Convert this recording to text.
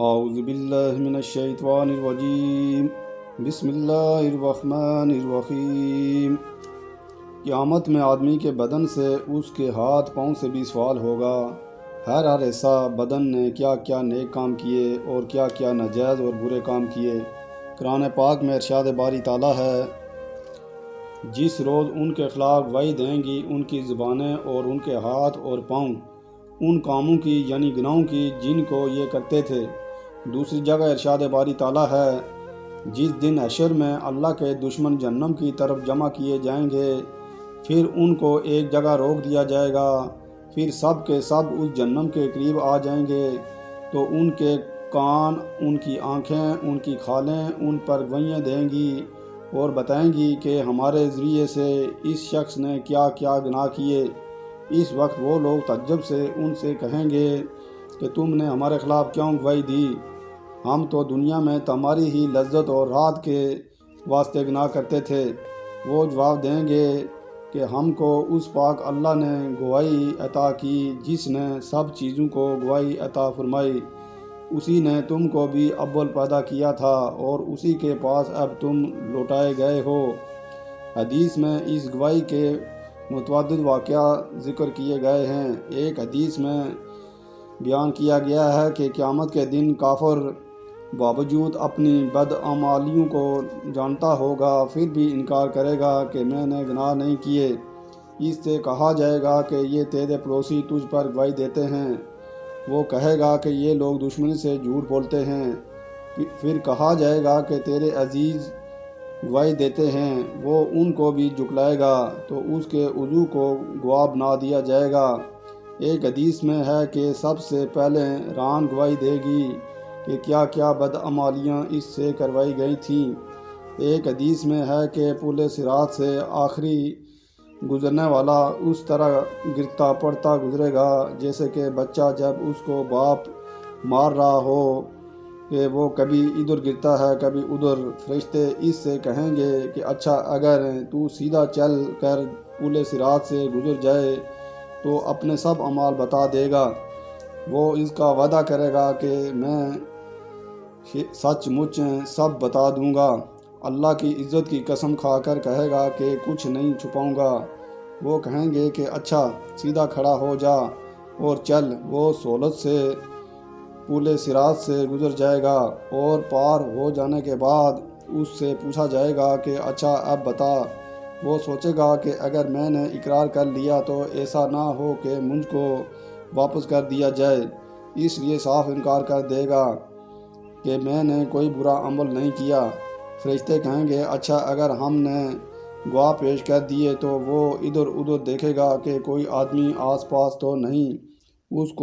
اعوذ باللہ من الشیطان الرجیم بسم اللہ الرحمن الرحیم۔ قیامت میں آدمی کے بدن سے اس کے ہاتھ پاؤں سے بھی سوال ہوگا۔ ہر ایسا بدن نے کیا کیا نیک کام کیے اور کیا کیا ناجائز اور برے کام کیے۔ قرآن پاک میں ارشاد باری تعالیٰ ہے، جس روز ان کے خلاف گواہی دیں گی ان کی زبانیں اور ان کے ہاتھ اور پاؤں ان کاموں کی یعنی گناہوں کی جن کو یہ کرتے تھے۔ دوسری جگہ ارشاد باری تعالیٰ ہے، جس دن حشر میں اللہ کے دشمن جہنم کی طرف جمع کیے جائیں گے، پھر ان کو ایک جگہ روک دیا جائے گا، پھر سب کے سب اس جہنم کے قریب آ جائیں گے تو ان کے کان، ان کی آنکھیں، ان کی کھالیں ان پر گواہیاں دیں گی اور بتائیں گی کہ ہمارے ذریعے سے اس شخص نے کیا کیا گناہ کیے۔ اس وقت وہ لوگ تعجب سے ان سے کہیں گے کہ تم نے ہمارے خلاف کیوں گواہی دی؟ ہم تو دنیا میں تمہاری ہی لذت اور راحت کے واسطے گناہ کرتے تھے۔ وہ جواب دیں گے کہ ہم کو اس پاک اللہ نے گواہی عطا کی جس نے سب چیزوں کو گواہی عطا فرمائی۔ اسی نے تم کو بھی اول پیدا کیا تھا اور اسی کے پاس اب تم لوٹائے گئے ہو۔ حدیث میں اس گواہی کے متعدد واقعہ ذکر کیے گئے ہیں۔ ایک حدیث میں بیان کیا گیا ہے کہ قیامت کے دن کافر باوجود اپنی بدعمالیوں کو جانتا ہوگا پھر بھی انکار کرے گا کہ میں نے گناہ نہیں کیے۔ اس سے کہا جائے گا کہ یہ تیرے پڑوسی تجھ پر گواہی دیتے ہیں۔ وہ کہے گا کہ یہ لوگ دشمنی سے جھوٹ بولتے ہیں۔ پھر کہا جائے گا کہ تیرے عزیز گواہی دیتے ہیں۔ وہ ان کو بھی جھٹلائے گا تو اس کے عضو کو گواہ بنا دیا جائے گا۔ ایک حدیث میں ہے کہ سب سے پہلے ران گواہی دے گی کہ کیا کیا بدعمالیاں اس سے کروائی گئی تھیں۔ ایک حدیث میں ہے کہ پل صراط سے آخری گزرنے والا اس طرح گرتا پڑتا گزرے گا جیسے کہ بچہ جب اس کو باپ مار رہا ہو کہ وہ کبھی ادھر گرتا ہے کبھی ادھر۔ فرشتے اس سے کہیں گے کہ اچھا، اگر تو سیدھا چل کر پل صراط سے گزر جائے تو اپنے سب اعمال بتا دے گا۔ وہ اس کا وعدہ کرے گا کہ میں سچ مچ سب بتا دوں گا۔ اللہ کی عزت کی قسم کھا کر کہے گا کہ کچھ نہیں چھپاؤں گا۔ وہ کہیں گے کہ اچھا، سیدھا کھڑا ہو جا اور چل۔ وہ سہولت سے پل صراط سے گزر جائے گا اور پار ہو جانے کے بعد اس سے پوچھا جائے گا کہ اچھا اب بتا۔ وہ سوچے گا کہ اگر میں نے اقرار کر لیا تو ایسا نہ ہو کہ مجھ کو واپس کر دیا جائے، اس لیے صاف انکار کر دے گا کہ میں نے کوئی برا عمل نہیں کیا۔ فرشتے کہیں گے اچھا، اگر ہم نے گواہ پیش کر دیے تو وہ ادھر ادھر دیکھے گا کہ کوئی آدمی آس پاس تو نہیں۔ اس کو